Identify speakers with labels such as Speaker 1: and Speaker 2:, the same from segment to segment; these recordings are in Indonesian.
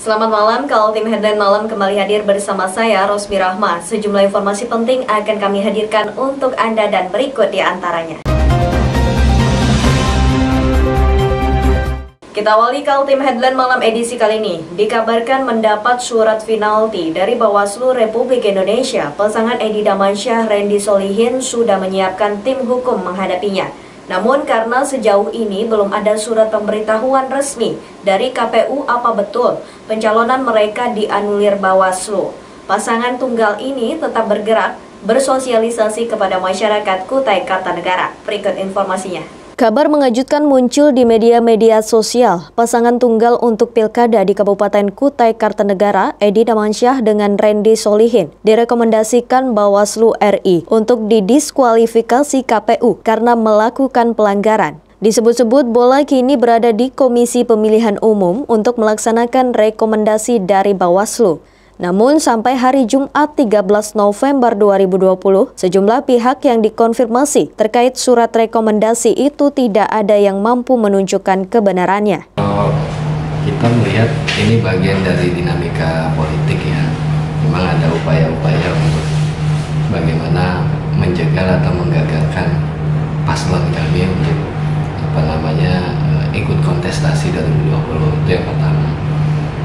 Speaker 1: Selamat malam, Kaltim Headline Malam kembali hadir bersama saya, Rosmi Rahma. Sejumlah informasi penting akan kami hadirkan untuk Anda dan berikut di antaranya. Kita awali Kaltim Headline Malam edisi kali ini. Dikabarkan mendapat surat penalti dari Bawaslu Republik Indonesia. Pasangan Edi Damansyah, Randy Solihin sudah menyiapkan tim hukum menghadapinya. Namun karena sejauh ini belum ada surat pemberitahuan resmi dari KPU apa betul pencalonan mereka dianulir Bawaslu. Pasangan tunggal ini tetap bergerak bersosialisasi kepada masyarakat Kutai Kartanegara. Berikut informasinya.
Speaker 2: Kabar mengejutkan muncul di media sosial. Pasangan tunggal untuk pilkada di Kabupaten Kutai Kartanegara, Edi Damansyah dengan Randy Solihin, direkomendasikan Bawaslu RI untuk didiskualifikasi KPU karena melakukan pelanggaran. Disebut-sebut bola kini berada di Komisi Pemilihan Umum untuk melaksanakan rekomendasi dari Bawaslu. Namun sampai hari Jumat 13 November 2020, sejumlah pihak yang dikonfirmasi terkait surat rekomendasi itu tidak ada yang mampu menunjukkan kebenarannya.
Speaker 3: Kita melihat ini bagian dari dinamika politik ya. Memang ada upaya-upaya untuk bagaimana menjegal atau menggagalkan paslon kami untuk ikut kontestasi 2020. Itu yang pertama.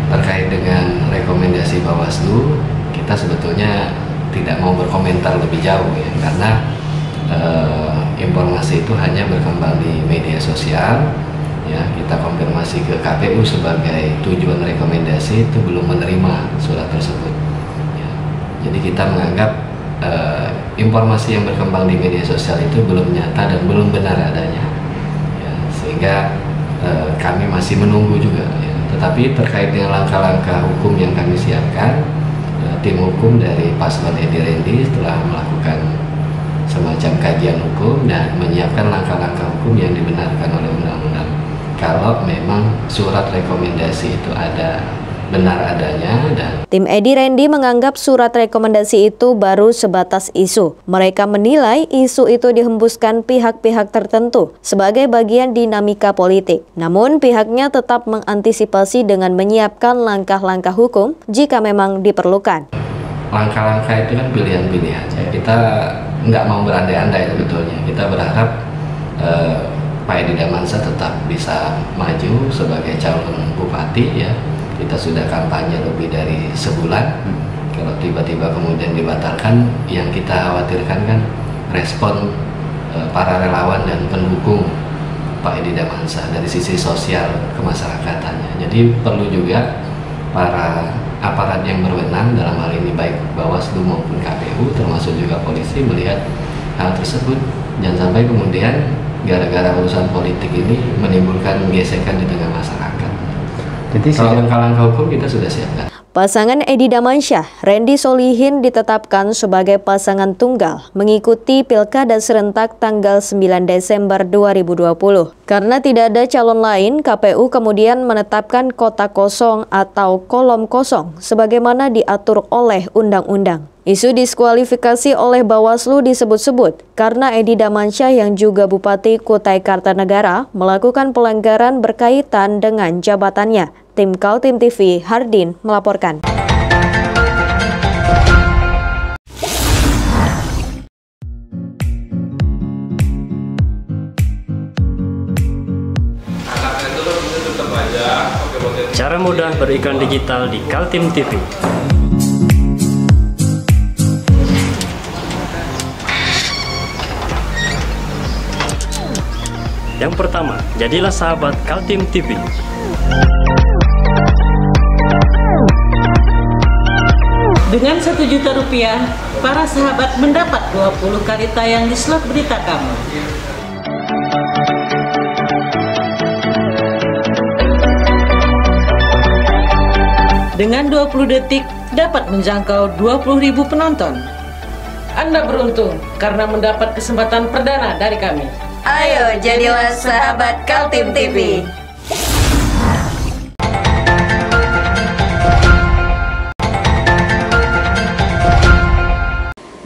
Speaker 3: Terkait dengan rekomendasi Bawaslu, kita sebetulnya tidak mau berkomentar lebih jauh ya, karena informasi itu hanya berkembang di media sosial. Ya, kita konfirmasi ke KPU sebagai tujuan rekomendasi itu belum menerima surat tersebut. Ya, jadi kita menganggap informasi yang berkembang di media sosial itu belum nyata dan belum benar adanya. Ya, sehingga kami masih menunggu juga. Ya. Tetapi terkait dengan langkah-langkah hukum yang kami siapkan, tim hukum dari Paslon Edi Randy telah melakukan semacam kajian hukum dan menyiapkan langkah-langkah hukum yang dibenarkan oleh undang-undang. Kalau memang surat rekomendasi itu benar adanya dan
Speaker 2: tim Edi Randy menganggap surat rekomendasi itu baru sebatas isu. Mereka menilai isu itu dihembuskan pihak-pihak tertentu sebagai bagian dinamika politik. Namun pihaknya tetap mengantisipasi dengan menyiapkan langkah-langkah hukum jika memang diperlukan.
Speaker 3: Langkah-langkah itu kan pilihan-pilihan. Kita nggak mau berandai-andai sebetulnya. Kita berharap Pak Edi Damansyah tetap bisa maju sebagai calon bupati ya. Kita sudah kampanye lebih dari sebulan. Kalau tiba-tiba kemudian dibatalkan, yang kita khawatirkan kan respon para relawan dan pendukung Pak Edi Damansyah dari sisi sosial kemasyarakatannya. Jadi perlu juga para aparat yang berwenang dalam hal ini baik Bawaslu maupun KPU termasuk juga polisi melihat hal tersebut. Jangan sampai kemudian gara-gara urusan politik ini menimbulkan gesekan di tengah masyarakat. Jadi langkah-langkah hukum kita sudah siapkan.
Speaker 2: Pasangan Edi Damansyah, Randy Solihin ditetapkan sebagai pasangan tunggal mengikuti Pilkada serentak tanggal 9 Desember 2020. Karena tidak ada calon lain, KPU kemudian menetapkan kota kosong atau kolom kosong sebagaimana diatur oleh undang-undang. Isu diskualifikasi oleh Bawaslu disebut-sebut karena Edi Damansyah yang juga Bupati Kutai Kartanegara melakukan pelanggaran berkaitan dengan jabatannya. Tim Kaltim TV, Hardin melaporkan.
Speaker 4: Cara mudah beriklan digital di Kaltim TV. Yang pertama, jadilah sahabat Kaltim TV.
Speaker 5: Dengan Rp1.000.000, para sahabat mendapat 20 kali tayang di slot berita kamu. Dengan 20 detik, dapat menjangkau 20.000 penonton. Anda beruntung karena mendapat kesempatan perdana dari kami.
Speaker 1: Ayo, jadilah sahabat Kaltim TV.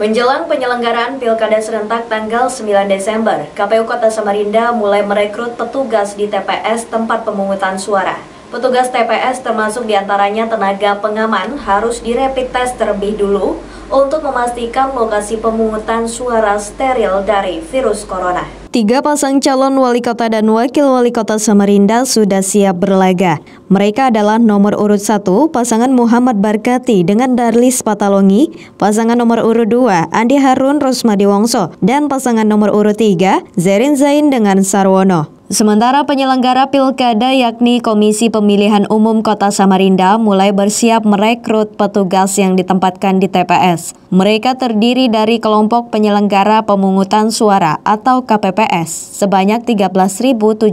Speaker 1: Menjelang penyelenggaraan Pilkada serentak tanggal 9 Desember, KPU Kota Samarinda mulai merekrut petugas di TPS tempat pemungutan suara. Petugas TPS termasuk diantaranya tenaga pengaman harus dirapid test terlebih dulu untuk memastikan lokasi pemungutan suara steril dari virus corona.
Speaker 2: 3 pasang calon wali kota dan wakil wali kota Samarinda sudah siap berlaga. Mereka adalah nomor urut 1, pasangan Muhammad Barkati dengan Darlis Patalongi, pasangan nomor urut 2, Andi Harun Rosmadi Wongso, dan pasangan nomor urut 3, Zerin Zain dengan Sarwono. Sementara penyelenggara pilkada yakni Komisi Pemilihan Umum Kota Samarinda mulai bersiap merekrut petugas yang ditempatkan di TPS. Mereka terdiri dari kelompok penyelenggara pemungutan suara atau KPPS sebanyak 13.734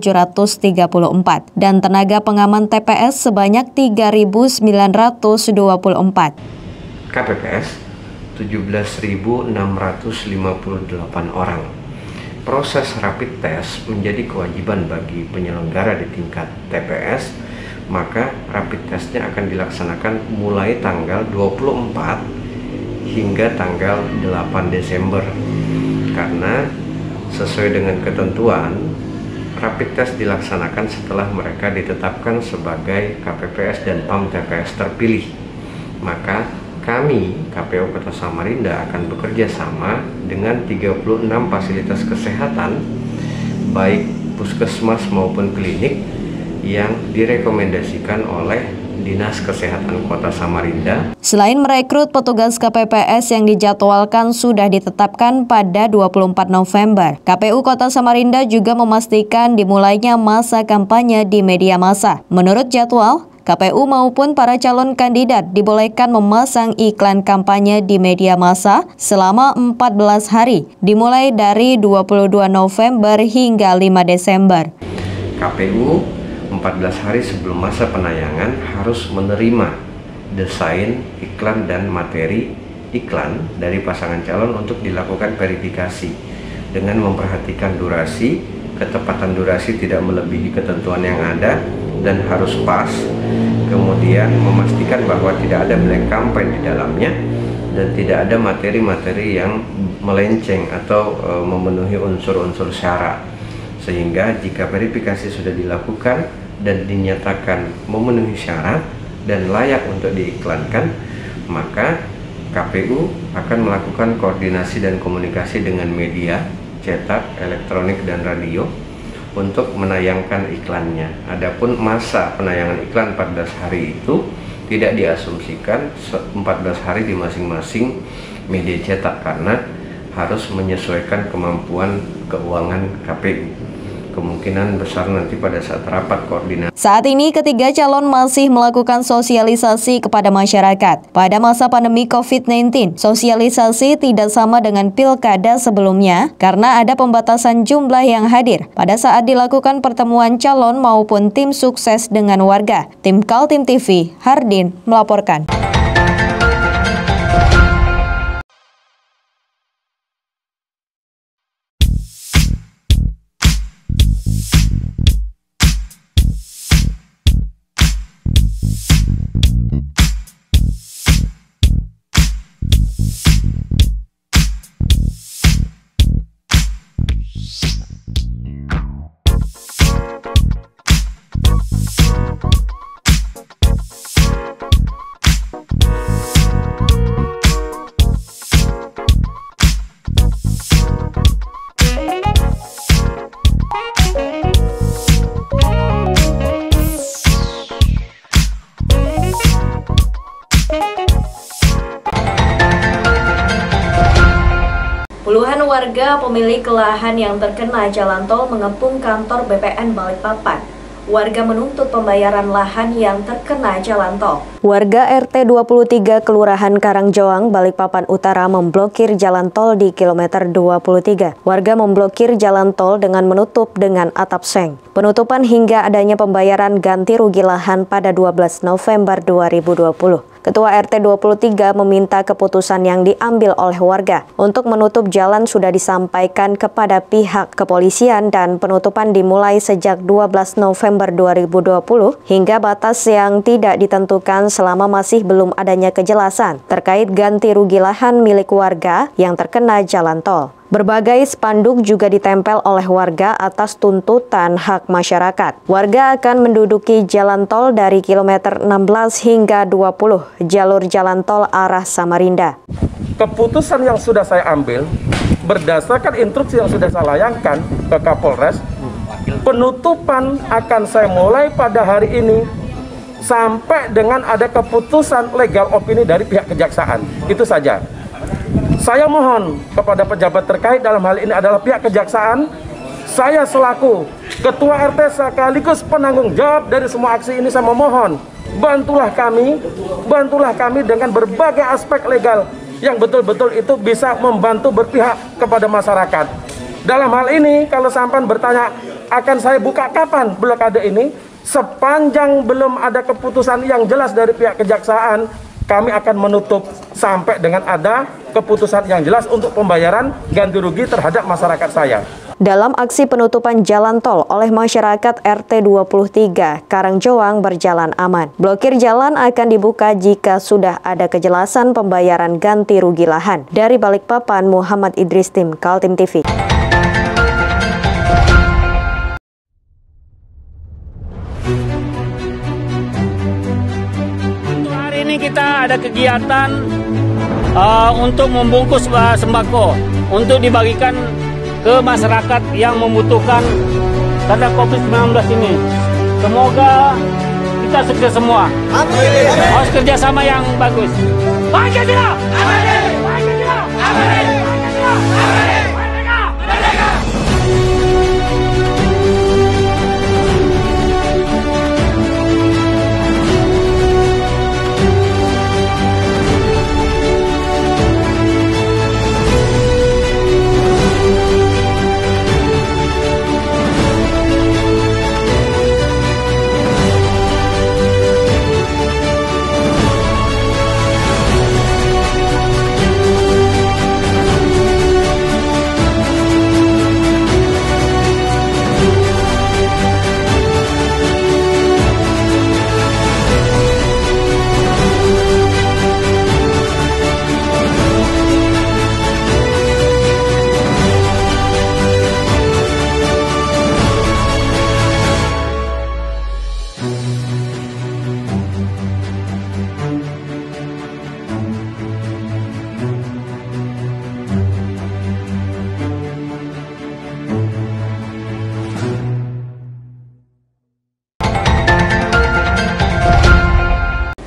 Speaker 2: dan tenaga pengaman TPS sebanyak 3.924.
Speaker 6: KPPS 17.658 orang. Proses rapid test menjadi kewajiban bagi penyelenggara di tingkat TPS, maka rapid testnya akan dilaksanakan mulai tanggal 24 hingga tanggal 8 Desember. Karena sesuai dengan ketentuan, rapid test dilaksanakan setelah mereka ditetapkan sebagai KPPS dan PAM TPS terpilih. Maka kami, KPU Kota Samarinda, akan bekerja sama dengan 36 fasilitas kesehatan, baik puskesmas maupun klinik, yang direkomendasikan oleh Dinas Kesehatan Kota Samarinda.
Speaker 2: Selain merekrut petugas KPPS yang dijadwalkan sudah ditetapkan pada 24 November, KPU Kota Samarinda juga memastikan dimulainya masa kampanye di media massa. Menurut jadwal, KPU maupun para calon kandidat dibolehkan memasang iklan kampanye di media massa selama 14 hari, dimulai dari 22 November hingga 5 Desember.
Speaker 6: KPU 14 hari sebelum masa penayangan harus menerima desain iklan dan materi iklan dari pasangan calon untuk dilakukan verifikasi dengan memperhatikan durasi, ketepatan durasi tidak melebihi ketentuan yang ada dan harus pas, kemudian memastikan bahwa tidak ada black campaign di dalamnya dan tidak ada materi-materi yang melenceng atau memenuhi unsur-unsur syarat, sehingga jika verifikasi sudah dilakukan dan dinyatakan memenuhi syarat dan layak untuk diiklankan, maka KPU akan melakukan koordinasi dan komunikasi dengan media cetak, elektronik, dan radio untuk menayangkan iklannya. Adapun masa penayangan iklan 14 hari itu tidak diasumsikan 14 hari di masing-masing media cetak karena harus menyesuaikan kemampuan keuangan KPU. Kemungkinan besar nanti pada saat rapat koordinasi.
Speaker 2: Saat ini ketiga calon masih melakukan sosialisasi kepada masyarakat. Pada masa pandemi COVID-19, sosialisasi tidak sama dengan pilkada sebelumnya karena ada pembatasan jumlah yang hadir pada saat dilakukan pertemuan calon maupun tim sukses dengan warga. Tim Kaltim TV, Hardin melaporkan.
Speaker 1: Puluhan warga pemilik lahan yang terkena jalan tol mengepung kantor BPN Balikpapan. Warga menuntut pembayaran lahan yang terkena jalan tol.
Speaker 2: Warga RT 23 Kelurahan Karangjoang, Balikpapan Utara memblokir jalan tol di kilometer 23. Warga memblokir jalan tol dengan menutup dengan atap seng. Penutupan hingga adanya pembayaran ganti rugi lahan pada 12 November 2020. Ketua RT 23 meminta keputusan yang diambil oleh warga untuk menutup jalan sudah disampaikan kepada pihak kepolisian dan penutupan dimulai sejak 12 November 2020 hingga batas yang tidak ditentukan selama masih belum adanya kejelasan terkait ganti rugi lahan milik warga yang terkena jalan tol. Berbagai spanduk juga ditempel oleh warga atas tuntutan hak masyarakat. Warga akan menduduki jalan tol dari kilometer 16 hingga 20 jalur jalan tol arah Samarinda.
Speaker 7: Keputusan yang sudah saya ambil berdasarkan instruksi yang sudah saya layangkan ke Kapolres, penutupan akan saya mulai pada hari ini sampai dengan ada keputusan legal opini dari pihak kejaksaan. Itu saja. Saya mohon kepada pejabat terkait, dalam hal ini adalah pihak kejaksaan, saya selaku Ketua RT sekaligus penanggung jawab dari semua aksi ini, saya memohon bantulah kami dengan berbagai aspek legal yang betul-betul itu bisa membantu berpihak kepada masyarakat. Dalam hal ini, kalau sampan bertanya akan saya buka kapan blokade ini, sepanjang belum ada keputusan yang jelas dari pihak kejaksaan, kami akan menutup sampai dengan ada keputusan yang jelas untuk pembayaran ganti rugi terhadap masyarakat saya.
Speaker 2: Dalam aksi penutupan jalan tol oleh masyarakat RT 23, Karangjoang berjalan aman. Blokir jalan akan dibuka jika sudah ada kejelasan pembayaran ganti rugi lahan. Dari Balikpapan, Muhammad Idris, tim Kaltim TV.
Speaker 4: Hari ini kita ada kegiatan untuk membungkus sembako untuk dibagikan ke masyarakat yang membutuhkan karena COVID-19 ini. Semoga kita sukses semua. Amin. Harus kerjasama yang bagus. Pancasila! Amin. Pancasila! Amin. Pancasila! Amin. Merdeka! Merdeka!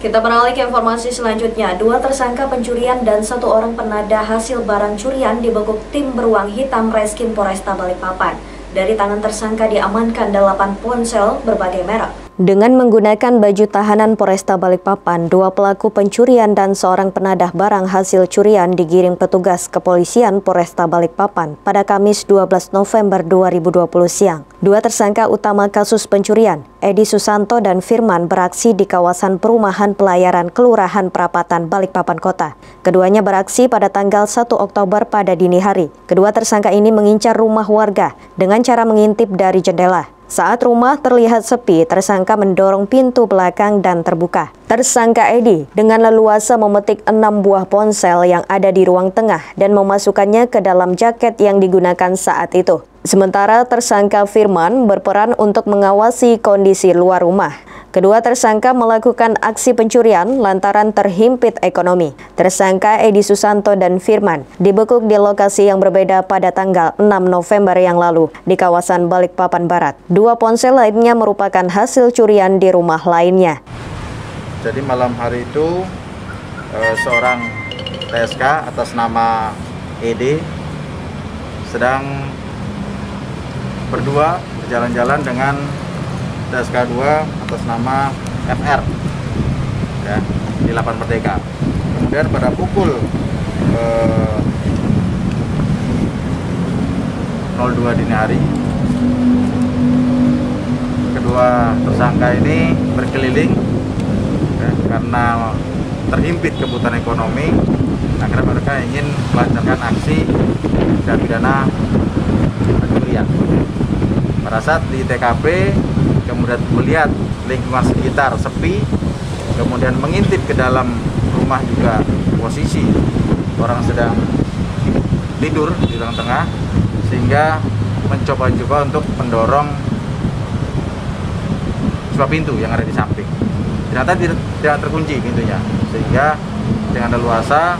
Speaker 1: Kita beralih ke informasi selanjutnya. 2 tersangka pencurian dan 1 orang penada hasil barang curian dibekuk tim beruang hitam Reskim Polresta Balikpapan. Dari tangan tersangka diamankan 8 ponsel berbagai merek.
Speaker 2: Dengan menggunakan baju tahanan Polresta Balikpapan, 2 pelaku pencurian dan 1 penadah barang hasil curian digiring petugas kepolisian Polresta Balikpapan pada Kamis 12 November 2020 siang. 2 tersangka utama kasus pencurian, Edi Susanto dan Firman, beraksi di kawasan perumahan pelayaran Kelurahan Prapatan, Balikpapan Kota. Keduanya beraksi pada tanggal 1 Oktober pada dini hari. Kedua tersangka ini mengincar rumah warga dengan cara mengintip dari jendela. Saat rumah terlihat sepi, tersangka mendorong pintu belakang dan terbuka. Tersangka Edi dengan leluasa memetik 6 buah ponsel yang ada di ruang tengah dan memasukkannya ke dalam jaket yang digunakan saat itu. Sementara tersangka Firman berperan untuk mengawasi kondisi luar rumah. Kedua tersangka melakukan aksi pencurian lantaran terhimpit ekonomi. Tersangka Edi Susanto dan Firman dibekuk di lokasi yang berbeda pada tanggal 6 November yang lalu di kawasan Balikpapan Barat. 2 ponsel lainnya merupakan hasil curian di rumah lainnya.
Speaker 8: Jadi malam hari itu seorang TSK atas nama ED sedang berdua berjalan-jalan dengan TSK 2 atas nama FR ya, di Lapan Merdeka. Kemudian pada pukul 02 dini hari, kedua tersangka ini berkeliling ya, karena terhimpit kebutuhan ekonomi. Akhirnya mereka ingin melancarkan aksi tindak pidana pencurian. Pada saat di TKP, kemudian melihat lingkungan sekitar sepi, kemudian mengintip ke dalam rumah juga posisi orang sedang tidur di tengah-tengah, sehingga mencoba untuk mendorong sebuah pintu yang ada di samping. Ternyata tidak terkunci pintunya, sehingga dengan leluasa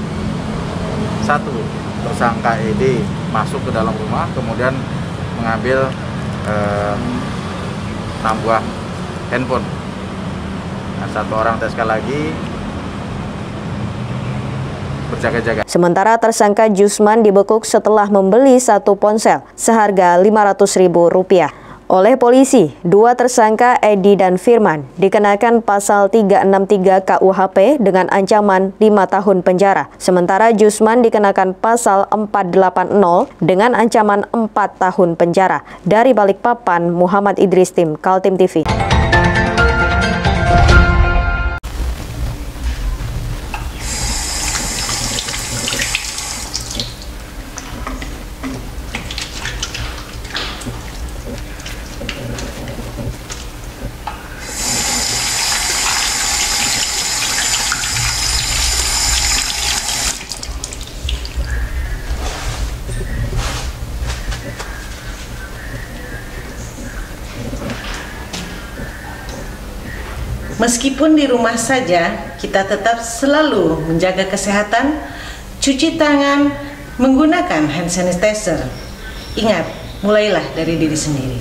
Speaker 8: satu tersangka ED masuk ke dalam rumah, kemudian mengambil 6 buah handphone. Nah, satu orang TSK lagi berjaga-jaga.
Speaker 2: Sementara tersangka Jusman dibekuk setelah membeli 1 ponsel seharga Rp500.000. Oleh polisi, 2 tersangka Edi dan Firman dikenakan pasal 363 KUHP dengan ancaman 5 tahun penjara. Sementara Jusman dikenakan pasal 480 dengan ancaman 4 tahun penjara. Dari Balikpapan, Muhammad Idris, tim Kaltim TV.
Speaker 5: Meskipun di rumah saja, kita tetap selalu menjaga kesehatan, cuci tangan, menggunakan hand sanitizer. Ingat, mulailah dari diri sendiri.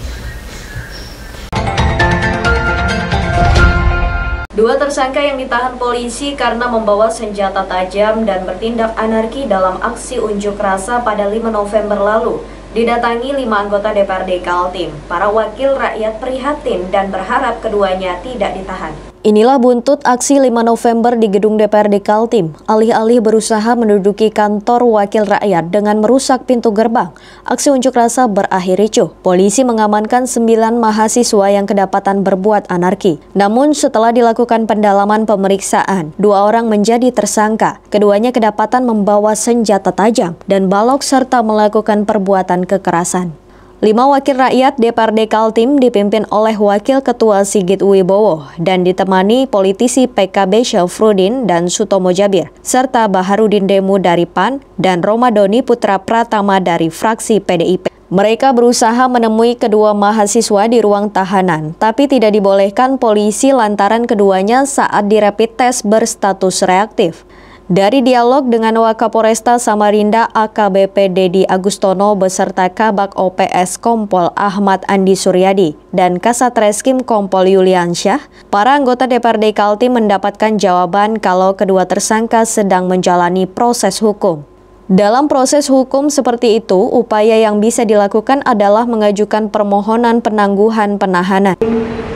Speaker 1: 2 tersangka yang ditahan polisi karena membawa senjata tajam dan bertindak anarki dalam aksi unjuk rasa pada 5 November lalu didatangi 5 anggota DPRD Kaltim. Para wakil rakyat prihatin dan berharap keduanya tidak ditahan.
Speaker 2: Inilah buntut aksi 5 November di gedung DPRD Kaltim. Alih-alih berusaha menduduki kantor wakil rakyat dengan merusak pintu gerbang, aksi unjuk rasa berakhir ricuh. Polisi mengamankan 9 mahasiswa yang kedapatan berbuat anarki. Namun setelah dilakukan pendalaman pemeriksaan, 2 orang menjadi tersangka. Keduanya kedapatan membawa senjata tajam dan balok serta melakukan perbuatan kekerasan. 5 wakil rakyat DPRD Kaltim dipimpin oleh Wakil Ketua Sigit Wibowo dan ditemani politisi PKB Syafruddin dan Sutomo Jabir, serta Baharudin Demu dari PAN dan Romadoni Putra Pratama dari fraksi PDIP. Mereka berusaha menemui kedua mahasiswa di ruang tahanan, tapi tidak dibolehkan polisi lantaran keduanya saat di rapid test berstatus reaktif. Dari dialog dengan Wakapolresta Samarinda AKBP Dedi Agustono beserta Kabak OPS Kompol Ahmad Andi Suryadi dan Kasat Reskrim Kompol Yuliansyah, para anggota DPRD Kaltim mendapatkan jawaban kalau kedua tersangka sedang menjalani proses hukum. Dalam proses hukum seperti itu, upaya yang bisa dilakukan adalah mengajukan permohonan penangguhan penahanan.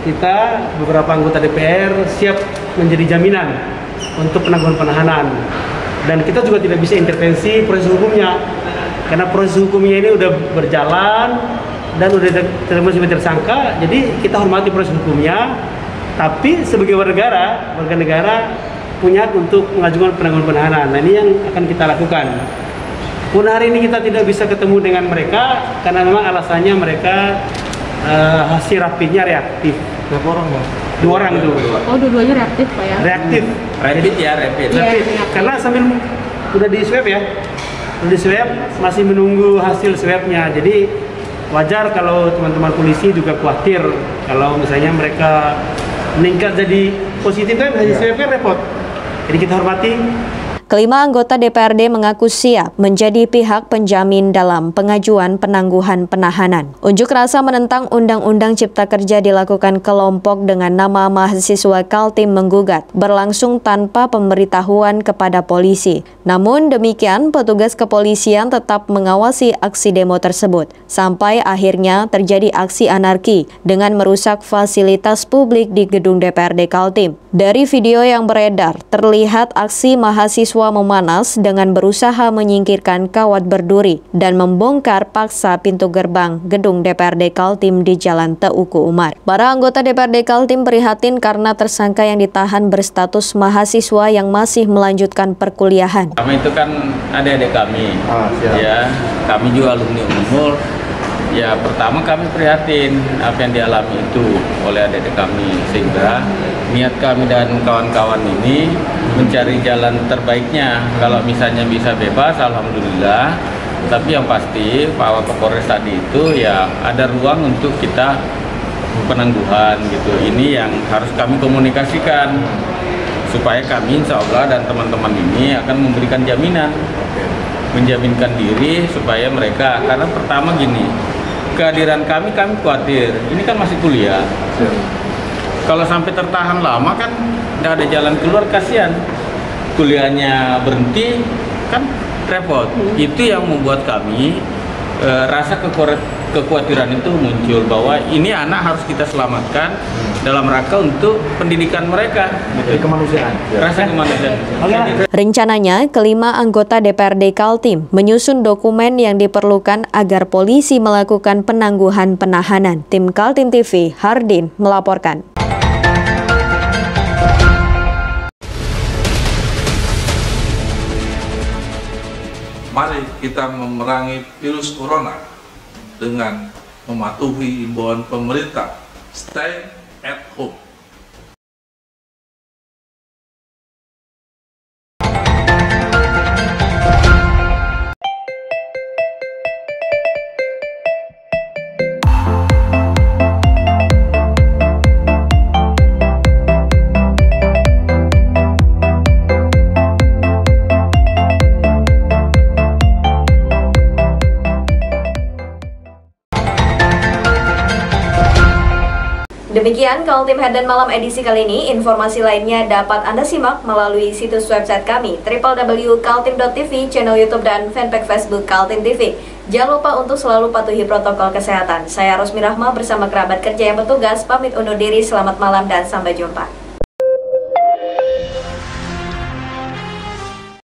Speaker 9: Kita beberapa anggota DPR siap menjadi jaminan untuk penangguhan penahanan, dan kita juga tidak bisa intervensi proses hukumnya karena proses hukumnya ini udah berjalan dan udah terima sebagai tersangka. Jadi kita hormati proses hukumnya, tapi sebagai warga negara punya hak untuk mengajukan penangguhan penahanan. Nah, ini yang akan kita lakukan. Pun hari ini kita tidak bisa ketemu dengan mereka karena memang alasannya mereka hasil rapidnya reaktif. Berapa orang, Bang? 2 orang itu.
Speaker 10: Oh, dua-duanya reaktif, Pak ya?
Speaker 9: Reaktif. Rapid ya, rapid. Karena sambil udah di swab ya. Udah di swab, masih menunggu hasil swabnya. Jadi wajar kalau teman-teman polisi juga khawatir kalau misalnya mereka meningkat jadi positif kan hasil swab kan repot. Jadi kita hormati.
Speaker 2: Kelima anggota DPRD mengaku siap menjadi pihak penjamin dalam pengajuan penangguhan penahanan. Unjuk rasa menentang Undang-Undang Cipta Kerja dilakukan kelompok dengan nama mahasiswa Kaltim Menggugat, berlangsung tanpa pemberitahuan kepada polisi. Namun demikian, petugas kepolisian tetap mengawasi aksi demo tersebut, sampai akhirnya terjadi aksi anarki dengan merusak fasilitas publik di gedung DPRD Kaltim. Dari video yang beredar, terlihat aksi mahasiswa memanas dengan berusaha menyingkirkan kawat berduri dan membongkar paksa pintu gerbang gedung DPRD Kaltim di Jalan Teuku Umar. Para anggota DPRD Kaltim prihatin karena tersangka yang ditahan berstatus mahasiswa yang masih melanjutkan perkuliahan.
Speaker 11: Kami itu kan adik-adik kami, ya, kami juga alumni Unmul. Ya, pertama kami prihatin apa yang dialami itu oleh adik-adik kami, sehingga niat kami dan kawan-kawan ini mencari jalan terbaiknya. Kalau misalnya bisa bebas, alhamdulillah. Tapi yang pasti Pak Kapolres tadi itu ya ada ruang untuk kita penangguhan gitu. Ini yang harus kami komunikasikan supaya kami insya Allah dan teman-teman ini akan memberikan jaminan, menjaminkan diri supaya mereka, karena pertama gini, kehadiran kami khawatir, ini kan masih kuliah. Kalau sampai tertahan lama kan nggak ada jalan keluar, kasihan. Kuliahnya berhenti kan repot. Itu yang membuat kami rasa kekhawatiran itu muncul bahwa ini anak harus kita selamatkan dalam rangka untuk pendidikan mereka.
Speaker 8: Kemanusiaan.
Speaker 11: Rasa kemanusiaan.
Speaker 2: Rencananya, kelima anggota DPRD Kaltim menyusun dokumen yang diperlukan agar polisi melakukan penangguhan penahanan. Tim Kaltim TV, Hardin melaporkan.
Speaker 12: Mari kita memerangi virus corona dengan mematuhi imbauan pemerintah, stay at home.
Speaker 1: Demikian Kaltim Headline Malam edisi kali ini. Informasi lainnya dapat Anda simak melalui situs website kami www.kaltim.tv, channel YouTube dan fanpage Facebook Kaltim TV. Jangan lupa untuk selalu patuhi protokol kesehatan. Saya Rosmi Rahma bersama kerabat kerja yang bertugas pamit undur diri. Selamat malam dan sampai jumpa.